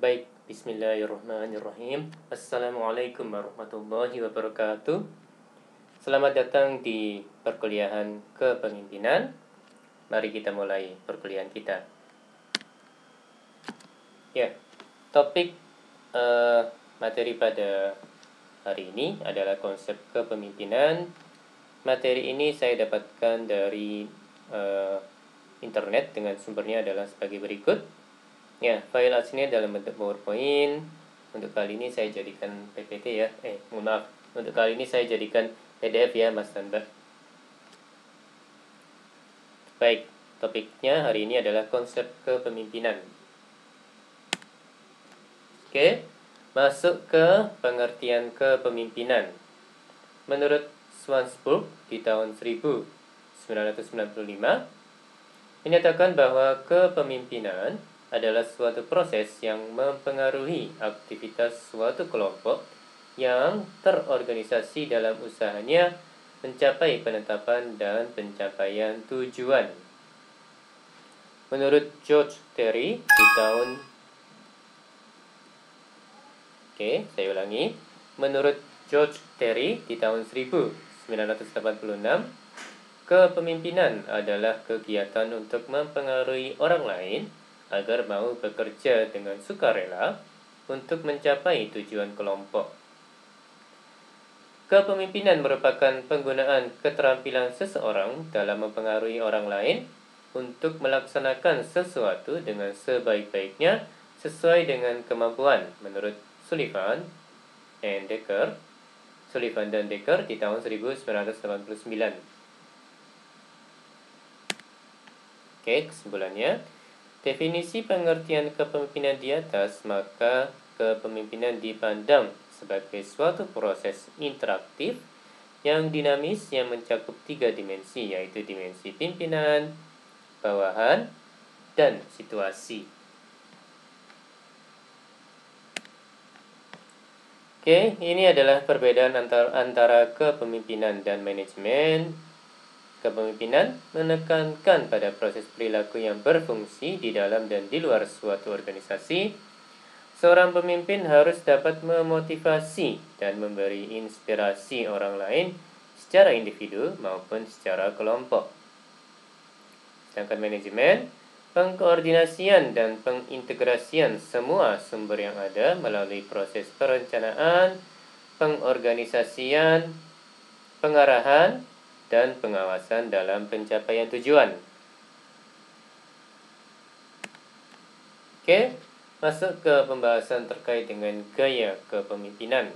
Baik, bismillahirrahmanirrahim. Assalamualaikum warahmatullahi wabarakatuh. Selamat datang di perkuliahan kepemimpinan. Mari kita mulai perkuliahan kita. Ya, topik materi pada hari ini adalah konsep kepemimpinan. Materi ini saya dapatkan dari internet dengan sumbernya adalah sebagai berikut. Ya, file aslinya dalam bentuk PowerPoint. Untuk kali ini saya jadikan PPT ya. Mohon maaf. Untuk kali ini saya jadikan PDF ya, Mas dan Mbak. Baik, topiknya hari ini adalah konsep kepemimpinan. Oke, masuk ke pengertian kepemimpinan. Menurut Swansburg di tahun 1995, menyatakan bahwa kepemimpinan adalah suatu proses yang mempengaruhi aktivitas suatu kelompok yang terorganisasi dalam usahanya mencapai penetapan dan pencapaian tujuan. Menurut George Terry di tahun saya ulangi. Menurut George Terry di tahun 1986, kepemimpinan adalah kegiatan untuk mempengaruhi orang lain agar mau bekerja dengan sukarela untuk mencapai tujuan kelompok. Kepemimpinan merupakan penggunaan keterampilan seseorang dalam mempengaruhi orang lain untuk melaksanakan sesuatu dengan sebaik-baiknya sesuai dengan kemampuan menurut Sullivan dan Dekker di tahun 1989. Kesimpulannya, definisi pengertian kepemimpinan di atas, maka kepemimpinan dipandang sebagai suatu proses interaktif yang dinamis yang mencakup 3 dimensi, yaitu dimensi pimpinan, bawahan, dan situasi. Ini adalah perbedaan antara kepemimpinan dan manajemen. Kepemimpinan menekankan pada proses perilaku yang berfungsi di dalam dan di luar suatu organisasi. Seorang pemimpin harus dapat memotivasi dan memberi inspirasi orang lain secara individu maupun secara kelompok. Sedangkan manajemen, pengkoordinasian dan pengintegrasian semua sumber yang ada melalui proses perencanaan, pengorganisasian, pengarahan, dan pengawasan dalam pencapaian tujuan. Masuk ke pembahasan terkait dengan gaya kepemimpinan.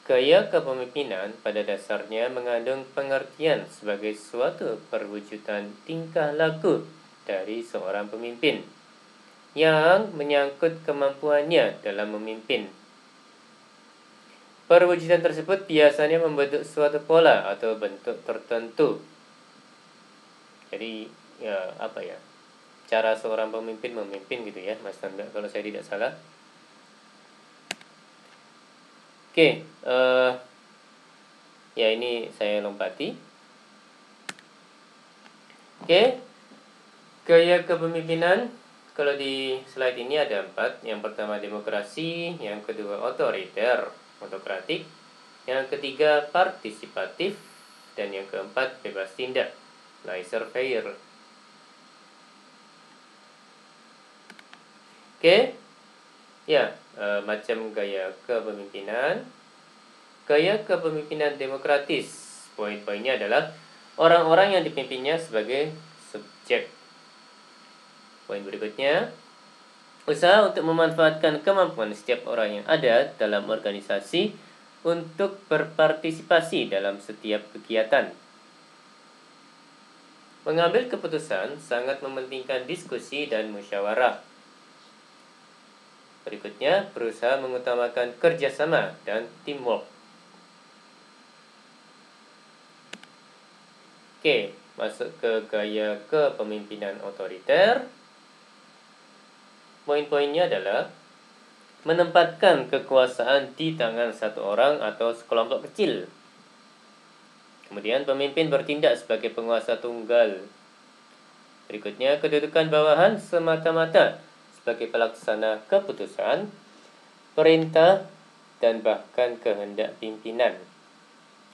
Gaya kepemimpinan pada dasarnya mengandung pengertian sebagai suatu perwujudan tingkah laku dari seorang pemimpin yang menyangkut kemampuannya dalam memimpin. Perwujudan tersebut biasanya membentuk suatu pola atau bentuk tertentu. Jadi cara seorang pemimpin memimpin gitu ya, Mas Tanda, kalau saya tidak salah. Ini saya lompati. Gaya kepemimpinan, kalau di slide ini ada 4. Yang pertama demokrasi, yang kedua otoriter, autokratik, yang ketiga partisipatif, dan yang keempat bebas tindak, laissez-faire. Macam gaya kepemimpinan. Gaya kepemimpinan demokratis, poin-poinnya adalah orang-orang yang dipimpinnya sebagai subjek. Poin berikutnya, usaha untuk memanfaatkan kemampuan setiap orang yang ada dalam organisasi untuk berpartisipasi dalam setiap kegiatan. Mengambil keputusan sangat mementingkan diskusi dan musyawarah. Berikutnya, berusaha mengutamakan kerjasama dan teamwork. Masuk ke gaya kepemimpinan otoriter. Poin-poinnya adalah menempatkan kekuasaan di tangan satu orang atau sekelompok kecil. Kemudian pemimpin bertindak sebagai penguasa tunggal. Berikutnya, kedudukan bawahan semata-mata sebagai pelaksana keputusan, perintah, dan bahkan kehendak pimpinan.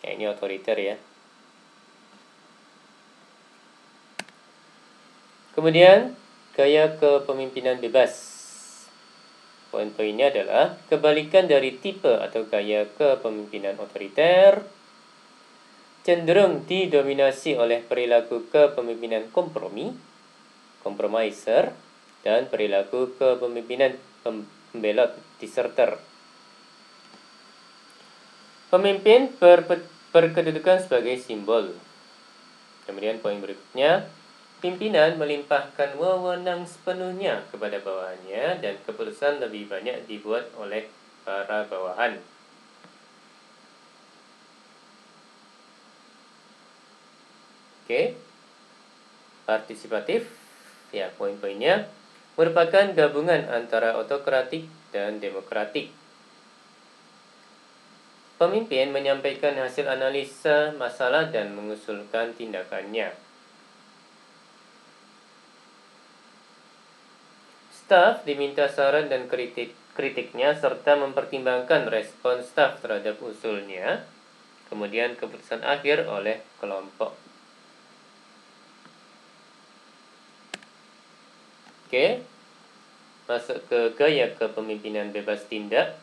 Ya, ini otoriter ya. Kemudian, gaya kepemimpinan bebas. Poin-poinnya adalah kebalikan dari tipe atau gaya kepemimpinan otoriter, cenderung didominasi oleh perilaku kepemimpinan kompromi, compromiser, dan perilaku kepemimpinan pembelot, disserter. Pemimpin berkedudukan sebagai simbol. Kemudian poin berikutnya, pimpinan melimpahkan wewenang sepenuhnya kepada bawahannya dan keputusan lebih banyak dibuat oleh para bawahan. Oke. Partisipatif, ya poin-poinnya merupakan gabungan antara otokratik dan demokratik. Pemimpin menyampaikan hasil analisa masalah dan mengusulkan tindakannya. Staf diminta saran dan kritiknya serta mempertimbangkan respon staf terhadap usulnya, kemudian keputusan akhir oleh kelompok. Oke, masuk ke gaya kepemimpinan bebas tindak.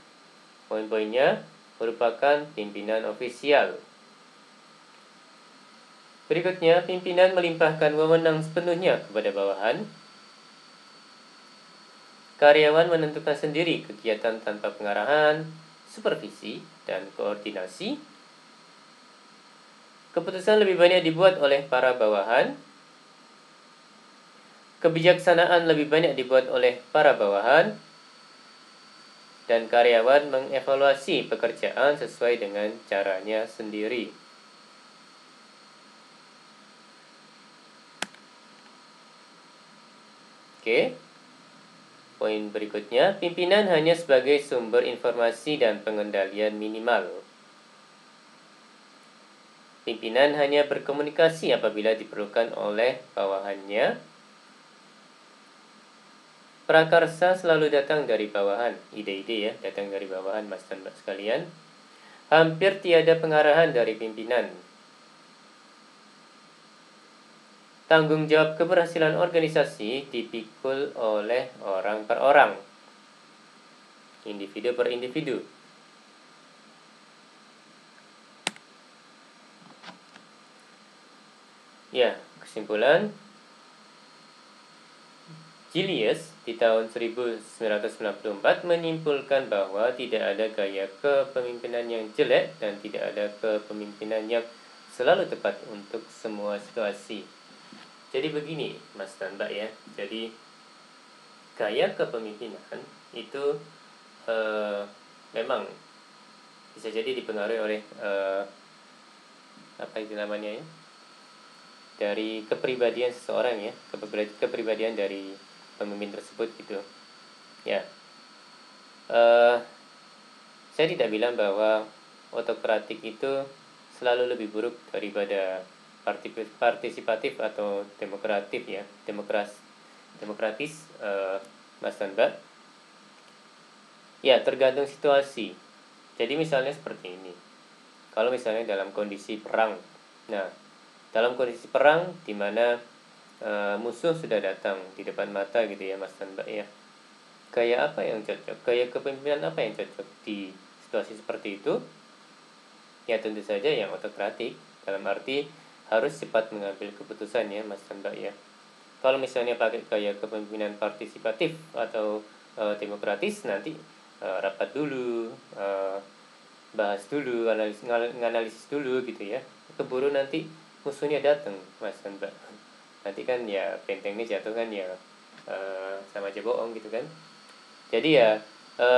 Poin-poinnya merupakan pimpinan ofisial. Berikutnya, pimpinan melimpahkan wewenang sepenuhnya kepada bawahan. Karyawan menentukan sendiri kegiatan tanpa pengarahan, supervisi, dan koordinasi. Keputusan lebih banyak dibuat oleh para bawahan. Kebijaksanaan lebih banyak dibuat oleh para bawahan. Dan karyawan mengevaluasi pekerjaan sesuai dengan caranya sendiri. Oke. Poin berikutnya, pimpinan hanya sebagai sumber informasi dan pengendalian minimal. Pimpinan hanya berkomunikasi apabila diperlukan oleh bawahannya. Prakarsa selalu datang dari bawahan. Ide-ide ya, datang dari bawahan, Mas dan Mbak sekalian. Hampir tiada pengarahan dari pimpinan. Tanggung jawab keberhasilan organisasi dipikul oleh orang per orang, individu per individu. Ya, kesimpulan, Gillies di tahun 1994 menyimpulkan bahwa tidak ada gaya kepemimpinan yang jelek dan tidak ada kepemimpinan yang selalu tepat untuk semua situasi. Jadi begini, Mas dan Mbak ya. Jadi gaya kepemimpinan itu memang bisa jadi dipengaruhi oleh apa itu namanya ya? Dari kepribadian seseorang ya, kepribadian dari pemimpin tersebut gitu. Ya, saya tidak bilang bahwa otokratik itu selalu lebih buruk daripada partisipatif atau demokratif ya, demokratis, Mas dan Mbak. Ya, tergantung situasi. Jadi misalnya seperti ini. Kalau misalnya dalam kondisi perang, nah dalam kondisi perang di mana musuh sudah datang di depan mata gitu ya Mas dan Mbak ya. Gaya apa yang cocok? Gaya kepemimpinan apa yang cocok di situasi seperti itu? Ya tentu saja yang otokratik, dalam arti harus cepat mengambil keputusan ya Mas dan Mbak ya. Kalau misalnya pakai gaya kepemimpinan partisipatif atau demokratis, nanti rapat dulu, bahas dulu, analisis dulu gitu ya. Keburu nanti musuhnya datang Mas dan Mbak. Nanti kan ya bentengnya jatuh kan ya sama aja bohong gitu kan. Jadi ya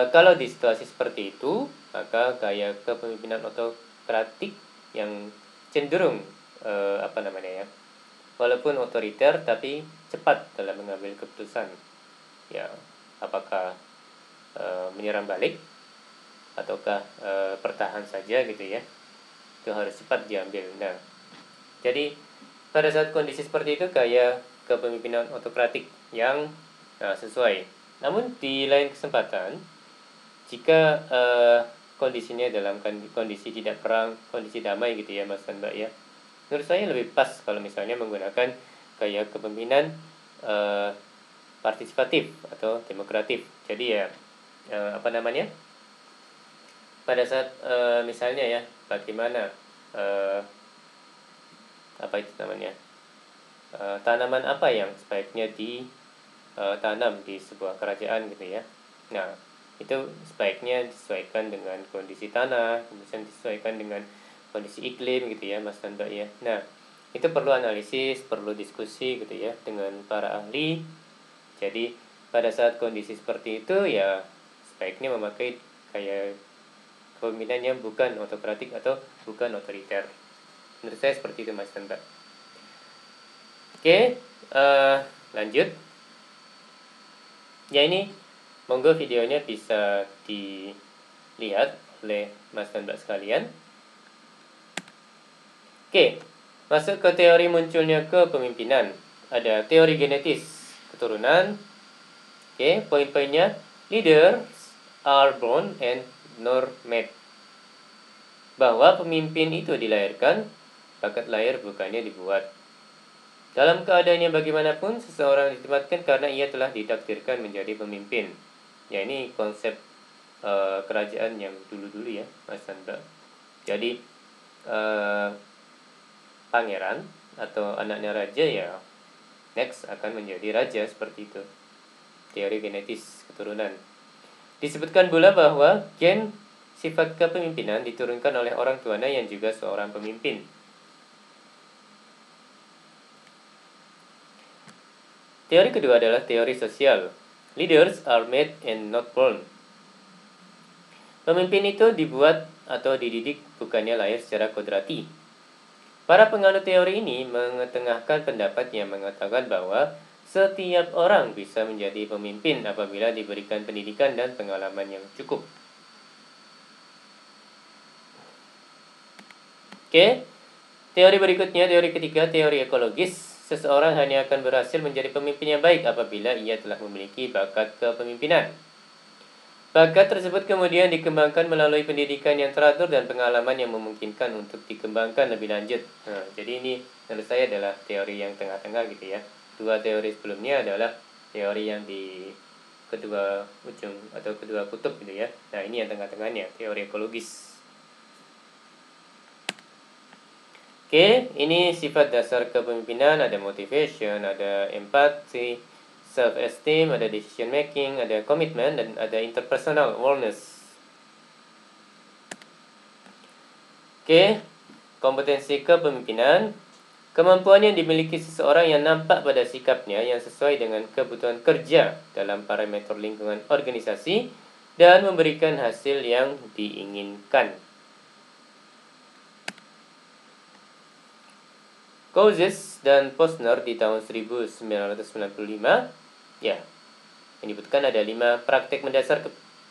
kalau di situasi seperti itu, maka gaya kepemimpinan otokratik yang cenderung apa namanya ya, walaupun otoriter tapi cepat dalam mengambil keputusan. Ya, apakah menyerang balik ataukah bertahan saja gitu ya. Itu harus cepat diambil. Nah, jadi pada saat kondisi seperti itu gaya kepemimpinan otokratik yang sesuai. Namun di lain kesempatan, jika kondisinya dalam kondisi tidak perang, kondisi damai gitu ya Mas dan Mbak ya, menurut saya lebih pas kalau misalnya menggunakan gaya kepemimpinan partisipatif atau demokratif. Jadi ya apa namanya, pada saat misalnya ya, bagaimana apa itu namanya, tanaman apa yang sebaiknya ditanam di sebuah kerajaan gitu ya. Nah, itu sebaiknya disesuaikan dengan kondisi tanah, kemudian disesuaikan dengan kondisi iklim gitu ya Mas dan Mbak ya. Nah, itu perlu analisis, perlu diskusi gitu ya dengan para ahli. Jadi pada saat kondisi seperti itu ya sebaiknya memakai kayak kepemimpinan yang bukan autokratik atau bukan otoriter. Menurut saya seperti itu Mas dan Mbak. Oke, lanjut. Ya ini, monggo videonya bisa dilihat oleh Mas dan Mbak sekalian. Oke, masuk ke teori munculnya kepemimpinan. Ada teori genetis keturunan. Oke, poin-poinnya. Leaders are born and nor made. Bahwa pemimpin itu dilahirkan, bakat lahir bukannya dibuat. Dalam keadaannya bagaimanapun, seseorang ditempatkan karena ia telah ditakdirkan menjadi pemimpin. Ya ini konsep kerajaan yang dulu-dulu ya, Mas Sandra. Jadi pangeran atau anaknya raja ya next akan menjadi raja, seperti itu. Teori genetis keturunan. Disebutkan pula bahwa gen sifat kepemimpinan diturunkan oleh orang tuanya yang juga seorang pemimpin. Teori kedua adalah teori sosial. Leaders are made and not born. Pemimpin itu dibuat atau dididik, bukannya lahir secara kodrati. Para penganut teori ini mengetengahkan pendapat yang mengatakan bahwa setiap orang bisa menjadi pemimpin apabila diberikan pendidikan dan pengalaman yang cukup. Oke, teori berikutnya, teori ketiga, teori ekologis. Seseorang hanya akan berhasil menjadi pemimpin yang baik apabila ia telah memiliki bakat kepemimpinan. Bakat tersebut kemudian dikembangkan melalui pendidikan yang teratur dan pengalaman yang memungkinkan untuk dikembangkan lebih lanjut. Nah, jadi ini menurut saya adalah teori yang tengah-tengah gitu ya. Dua teori sebelumnya adalah teori yang di kedua ujung atau kedua kutub gitu ya. Nah, ini yang tengah-tengahnya, teori ekologis. Oke, ini sifat dasar kepemimpinan, ada motivation, ada empathy, self-esteem, ada decision making, ada commitment, dan ada interpersonal awareness. Oke, kompetensi kepemimpinan, kemampuan yang dimiliki seseorang yang nampak pada sikapnya yang sesuai dengan kebutuhan kerja dalam parameter lingkungan organisasi dan memberikan hasil yang diinginkan. Cousins dan Posner di tahun 1995 ya menyebutkan ada 5 praktek mendasar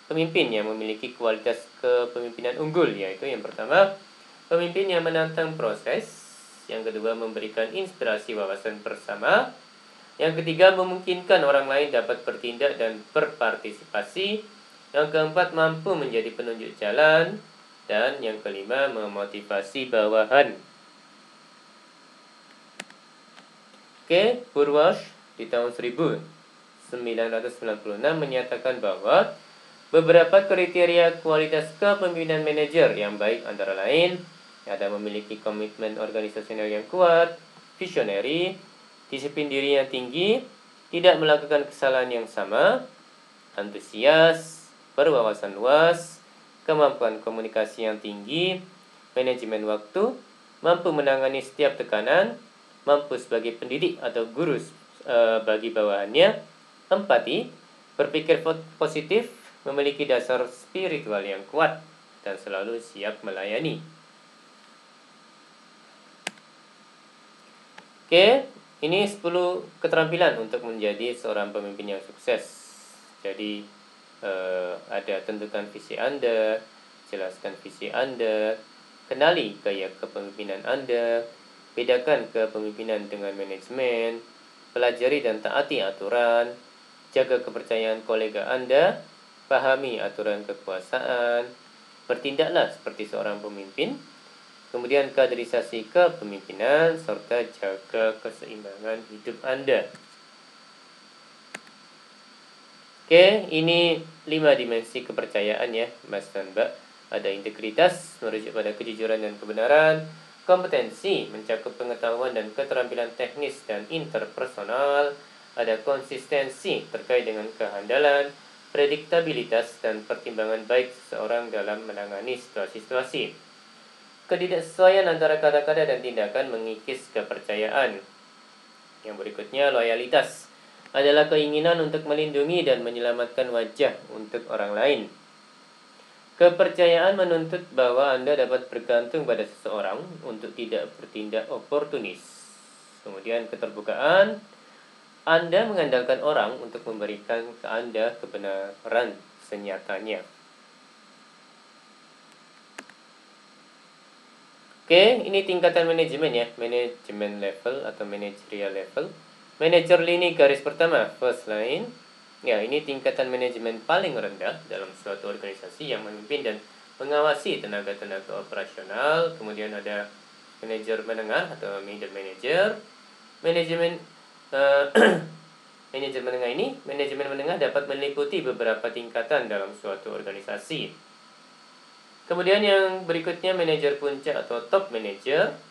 pemimpin yang memiliki kualitas kepemimpinan unggul, yaitu yang pertama, pemimpin yang menantang proses, yang kedua, memberikan inspirasi wawasan bersama, yang ketiga, memungkinkan orang lain dapat bertindak dan berpartisipasi, yang keempat, mampu menjadi penunjuk jalan, dan yang kelima, memotivasi bawahan. Oke, Burwash di tahun 1996 menyatakan bahwa beberapa kriteria kualitas kepemimpinan manajer yang baik antara lain ada memiliki komitmen organisasional yang kuat, visionary, disiplin diri yang tinggi, tidak melakukan kesalahan yang sama, antusias, berwawasan luas, kemampuan komunikasi yang tinggi, manajemen waktu, mampu menangani setiap tekanan, mampu sebagai pendidik atau guru bagi bawahannya, empati, berpikir positif, memiliki dasar spiritual yang kuat, dan selalu siap melayani. Oke, ini 10 keterampilan untuk menjadi seorang pemimpin yang sukses. Jadi ada tentukan visi Anda, jelaskan visi Anda, kenali gaya kepemimpinan Anda, bedakan kepemimpinan dengan manajemen, pelajari dan taati aturan, jaga kepercayaan kolega Anda, pahami aturan kekuasaan, bertindaklah seperti seorang pemimpin, kemudian kaderisasi kepemimpinan, serta jaga keseimbangan hidup Anda. Oke, ini 5 dimensi kepercayaan ya, Mas dan Mbak. Ada integritas, merujuk pada kejujuran dan kebenaran. Kompetensi, mencakup pengetahuan dan keterampilan teknis dan interpersonal. Ada konsistensi, terkait dengan kehandalan, prediktabilitas, dan pertimbangan baik seseorang dalam menangani situasi-situasi. Ketidaksesuaian antara kata-kata dan tindakan mengikis kepercayaan. Yang berikutnya, loyalitas adalah keinginan untuk melindungi dan menyelamatkan wajah untuk orang lain. Kepercayaan menuntut bahwa Anda dapat bergantung pada seseorang untuk tidak bertindak oportunis. Kemudian keterbukaan, Anda mengandalkan orang untuk memberikan ke Anda kebenaran senyatanya. Oke, ini tingkatan manajemen ya, manajemen level atau managerial level. Manajer lini garis pertama, first line. Ya, ini tingkatan manajemen paling rendah dalam suatu organisasi yang memimpin dan mengawasi tenaga-tenaga operasional. Kemudian ada manajer menengah atau middle manager. Manajemen manajer menengah ini, manajemen menengah dapat meliputi beberapa tingkatan dalam suatu organisasi. Kemudian yang berikutnya manajer puncak atau top manager.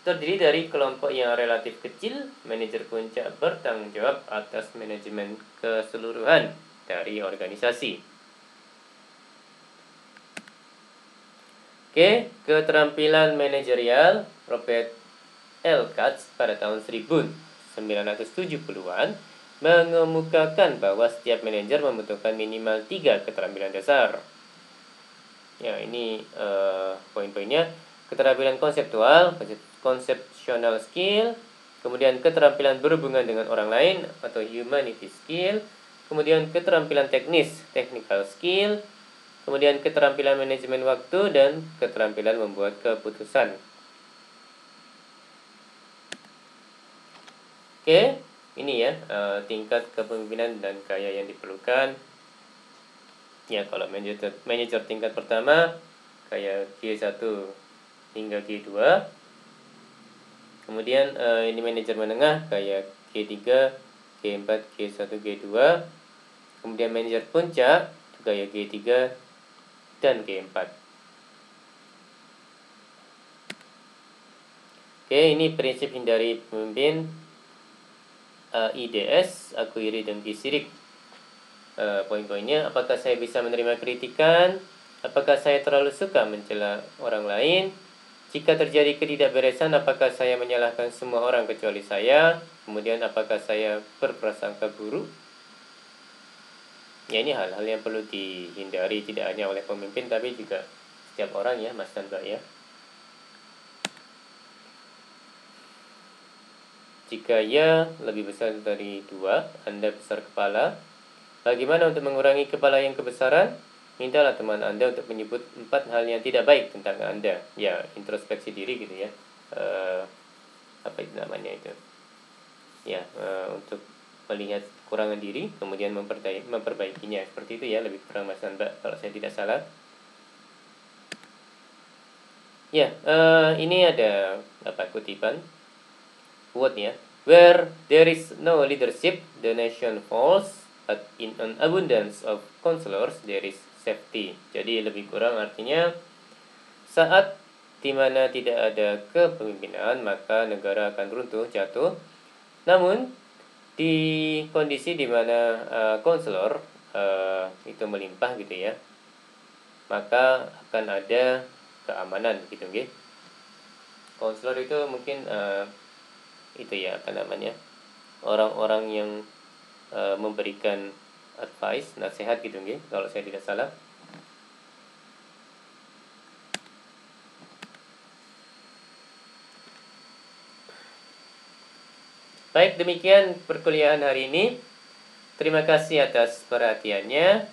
Terdiri dari kelompok yang relatif kecil, manajer puncak bertanggung jawab atas manajemen keseluruhan dari organisasi. Oke, keterampilan manajerial Robert L. Katz pada tahun 1970-an mengemukakan bahwa setiap manajer membutuhkan minimal 3 keterampilan dasar. Ya, ini poin-poinnya. Keterampilan konseptual, conceptual skill, kemudian keterampilan berhubungan dengan orang lain atau humanity skill, kemudian keterampilan teknis, technical skill, kemudian keterampilan manajemen waktu, dan keterampilan membuat keputusan. Oke, ini ya tingkat kepemimpinan dan gaya yang diperlukan. Ya, kalau manajer tingkat pertama kayak G1 hingga G2. Kemudian ini manajer menengah kayak G3, G4, G1, G2. Kemudian manajer puncak kayak G3 dan G4. Oke, ini prinsip hindari pemimpin IDS, aku iri dan disirik. Poin-poinnya, apakah saya bisa menerima kritikan? Apakah saya terlalu suka mencela orang lain? Jika terjadi ketidakberesan, apakah saya menyalahkan semua orang kecuali saya? Kemudian apakah saya berprasangka buruk? Ya, ini hal-hal yang perlu dihindari tidak hanya oleh pemimpin tapi juga setiap orang ya, Mas dan Mbak ya. Jika ya lebih besar dari 2, Anda besar kepala. Bagaimana untuk mengurangi kepala yang kebesaran? Mintalah teman Anda untuk menyebut 4 hal yang tidak baik tentang Anda. Ya, introspeksi diri gitu ya. Apa itu namanya itu? Ya, untuk melihat kekurangan diri, kemudian memperbaikinya. Seperti itu ya, lebih kurang Mas dan Mbak, kalau saya tidak salah. Ya, ini ada kutipan quote ya. Where there is no leadership, the nation falls, but in an abundance of counselors, there is safety. Jadi lebih kurang artinya saat dimana tidak ada kepemimpinan maka negara akan runtuh, jatuh. Namun di kondisi dimana konselor itu melimpah gitu ya, maka akan ada keamanan gitu nggih. Konselor itu mungkin itu ya orang-orang yang memberikan advice, nasihat gitu nggih, kalau saya tidak salah. Baik, demikian perkuliahan hari ini. Terima kasih atas perhatiannya.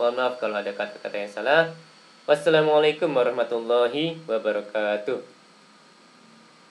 Mohon maaf kalau ada kata-kata yang salah. Wassalamualaikum warahmatullahi wabarakatuh.